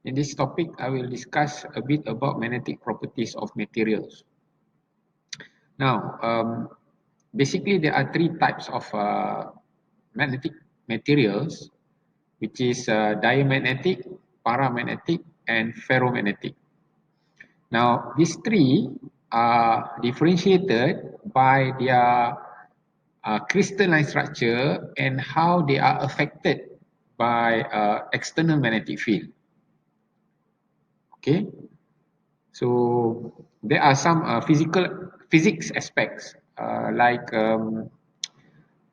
In this topic, I will discuss a bit about magnetic properties of materials. Now, basically there are three types of magnetic materials, which is diamagnetic, paramagnetic, and ferromagnetic. Now, these three are differentiated by their crystalline structure and how they are affected by external magnetic field. Okay, so there are some physics aspects like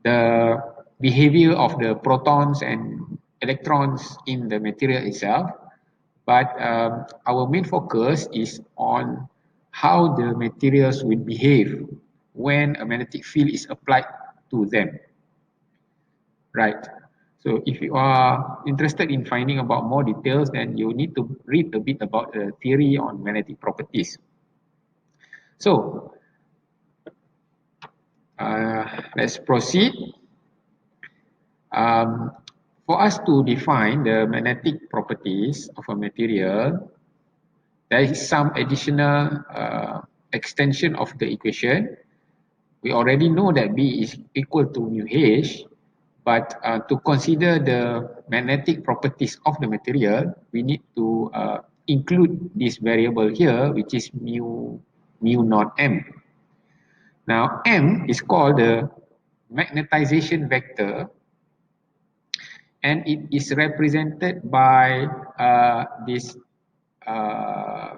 the behavior of the protons and electrons in the material itself, but our main focus is on how the materials will behave when a magnetic field is applied to them. Right. So if you are interested in finding about more details, then you need to read a bit about the theory on magnetic properties. So let's proceed. For us to define the magnetic properties of a material, there is some additional extension of the equation. We already know that B is equal to mu H, but to consider the magnetic properties of the material, we need to include this variable here, which is mu naught M. Now, M is called the magnetization vector, and it is represented by this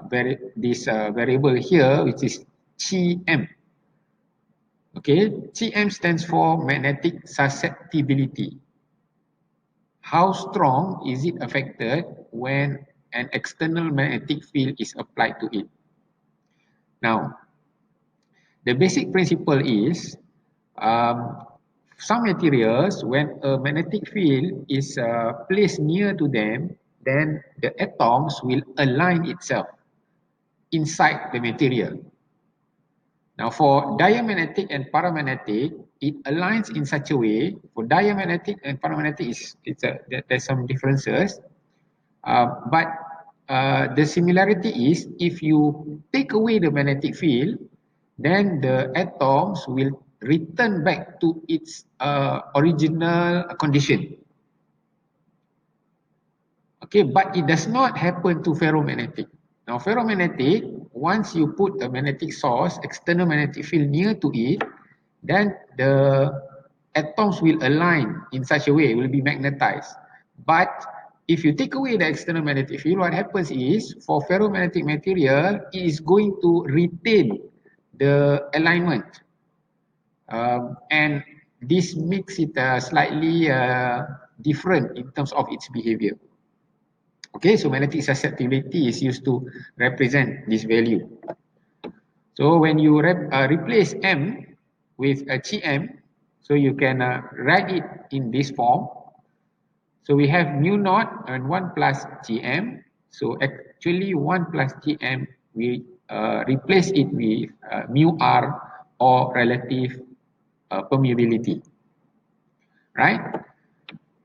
variable here, which is chi M. Okay, chi M stands for magnetic susceptibility. How strong is it affected when an external magnetic field is applied to it? Now, the basic principle is some materials, when a magnetic field is placed near to them, then the atoms will align itself inside the material. Now, for diamagnetic and paramagnetic, it aligns in such a way. For diamagnetic and paramagnetic, there's some differences, but the similarity is if you take away the magnetic field, then the atoms will return back to its original condition. Okay, but it does not happen to ferromagnetic. Now, ferromagnetic, once you put a magnetic source, external magnetic field near to it, then the atoms will align in such a way, will be magnetized. But if you take away the external magnetic field, what happens is, for ferromagnetic material, it is going to retain the alignment. And this makes it slightly different in terms of its behavior. Okay, so magnetic susceptibility is used to represent this value. So when you replace M with a chi M, so you can write it in this form. So we have mu naught and 1 plus Gm. So actually 1 plus Gm, we replace it with mu R, or relative permeability. Right?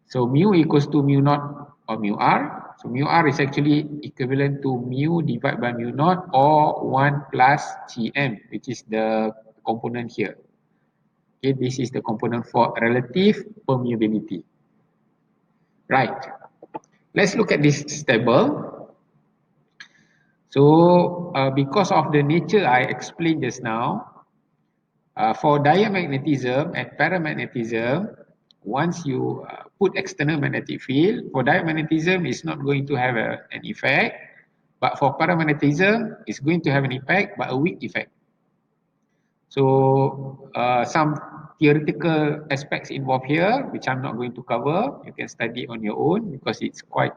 So mu equals to mu naught or mu R. So mu R is actually equivalent to mu divided by mu naught, or 1 plus Gm, which is the component here. Okay, this is the component for relative permeability. Right. Let's look at this table. So because of the nature I explained just now, for diamagnetism and paramagnetism, once you put external magnetic field, for diamagnetism it's not going to have an effect, but for paramagnetism it's going to have an effect, but a weak effect. So some theoretical aspects involved here, which I'm not going to cover. You can study on your own because it's quite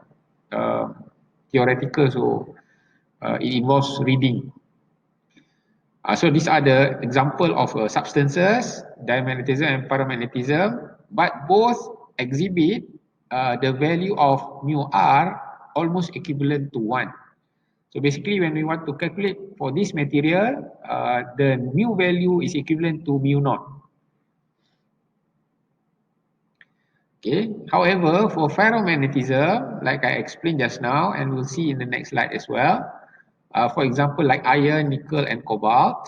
theoretical, so it involves reading. So these are the example of substances, diamagnetism and paramagnetism, but both exhibit the value of mu R almost equivalent to 1. So basically when we want to calculate for this material, the mu value is equivalent to mu naught. Okay. However, for ferromagnetism, like I explained just now, and we'll see in the next slide as well, for example, like iron, nickel, and cobalt,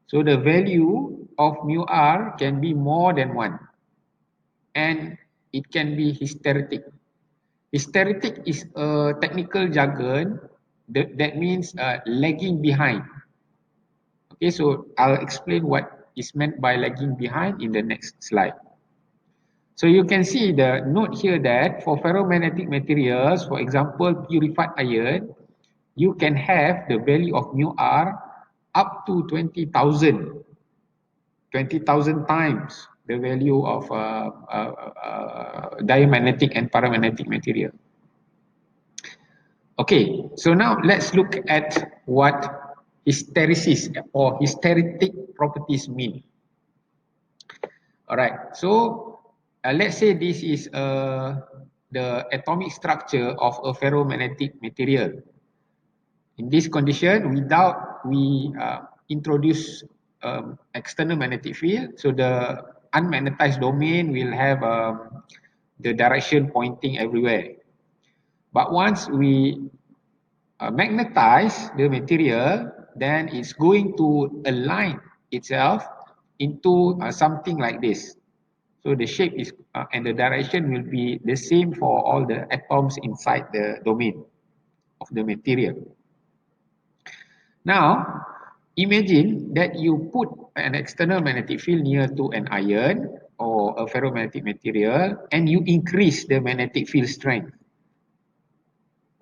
so the value of mu r can be more than 1, and it can be hysteretic. Hysteretic is a technical jargon that means lagging behind. Okay, so I'll explain what is meant by lagging behind in the next slide. So you can see the note here that for ferromagnetic materials, for example, purified iron, you can have the value of mu r up to 20,000 times the value of diamagnetic and paramagnetic material. Okay, so now let's look at what hysteresis or hysteretic properties mean. All right, so let's say this is the atomic structure of a ferromagnetic material. In this condition, without we introduce external magnetic field, so the unmagnetized domain will have the direction pointing everywhere. But once we magnetize the material, then it's going to align itself into something like this. So the shape is and the direction will be the same for all the atoms inside the domain of the material. Now, imagine that you put an external magnetic field near to an iron or a ferromagnetic material and you increase the magnetic field strength.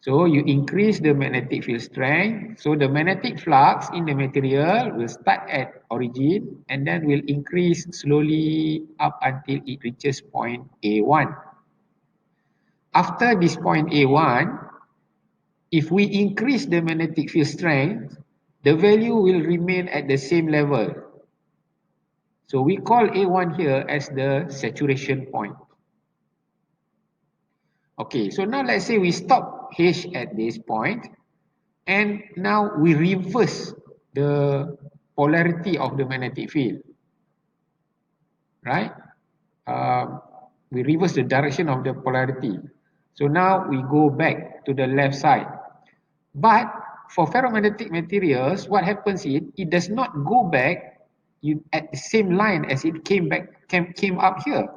So you increase the magnetic field strength. So the magnetic flux in the material will start at origin and then will increase slowly up until it reaches point A1. After this point A1, if we increase the magnetic field strength, the value will remain at the same level. So we call A1 here as the saturation point. Okay, so now let's say we stop H at this point, and now we reverse the polarity of the magnetic field, right? We reverse the direction of the polarity. So now we go back to the left side. But for ferromagnetic materials, what happens is it does not go back at the same line as it came up here.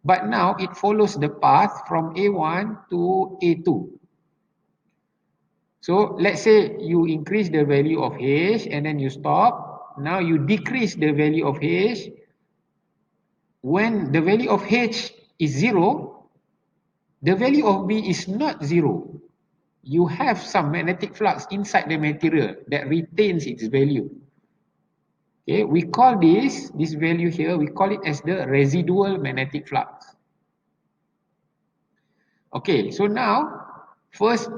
But now it follows the path from A1 to A2. So let's say you increase the value of H and then you stop. Now you decrease the value of H. When the value of H is 0, the value of B is not 0. You have some magnetic flux inside the material that retains its value. Okay, we call this value here, we call it as the residual magnetic flux. Okay, so now first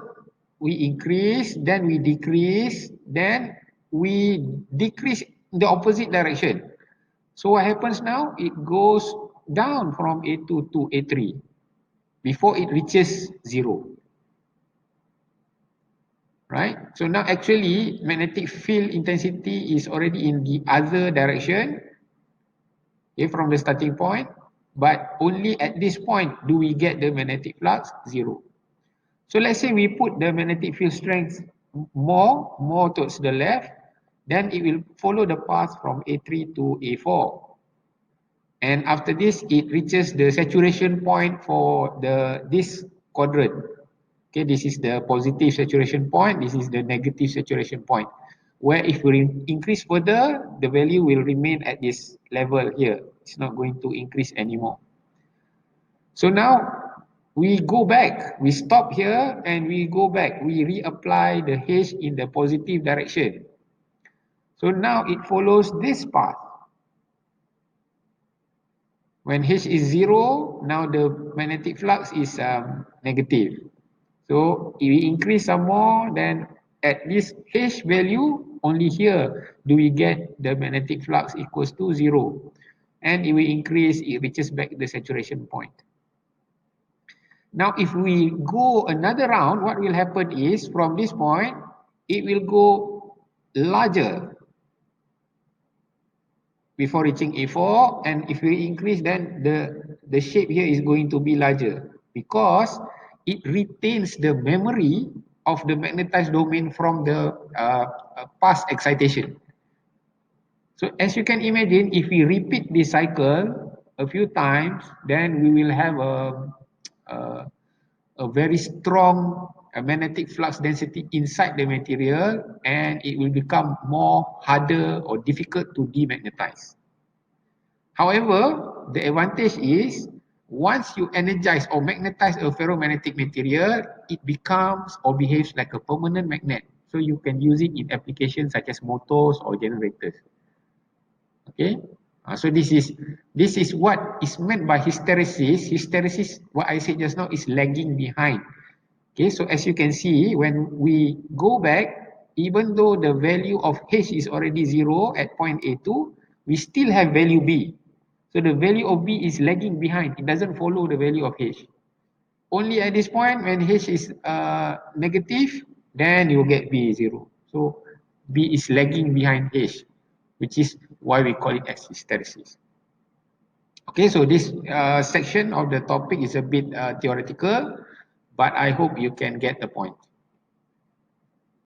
we increase, then we decrease, then we decrease in the opposite direction. So what happens now? It goes down from A2 to A3 before it reaches 0. Right? So now actually magnetic field intensity is already in the other direction, okay, from the starting point, but only at this point do we get the magnetic flux 0. So let's say we put the magnetic field strength more towards the left, then it will follow the path from A3 to A4. And after this, it reaches the saturation point for this quadrant. Okay, this is the positive saturation point, this is the negative saturation point. Where if we increase further, the value will remain at this level here. It's not going to increase anymore. So now we go back, we stop here and we go back. We reapply the H in the positive direction. So now it follows this path. When H is 0, now the magnetic flux is negative. So if we increase some more, then at this H value, only here do we get the magnetic flux equals to 0. And if we increase, it reaches back the saturation point. Now if we go another round, what will happen is from this point, it will go larger before reaching A4, and if we increase, then the shape here is going to be larger because it retains the memory of the magnetized domain from the past excitation. So as you can imagine, if we repeat this cycle a few times, then we will have a, a very strong magnetic flux density inside the material, and it will become more harder or difficult to demagnetize. However, the advantage is once you energize or magnetize a ferromagnetic material, it becomes or behaves like a permanent magnet. So you can use it in applications such as motors or generators. Okay. So this is what is meant by hysteresis. Hysteresis, what I said just now, is lagging behind. Okay, so as you can see, when we go back, even though the value of H is already 0 at point A2, we still have value B. So the value of B is lagging behind. It doesn't follow the value of H. Only at this point, when H is negative, then you get B 0. So B is lagging behind H, which is why we call it as hysteresis. Okay, so this section of the topic is a bit theoretical, but I hope you can get the point.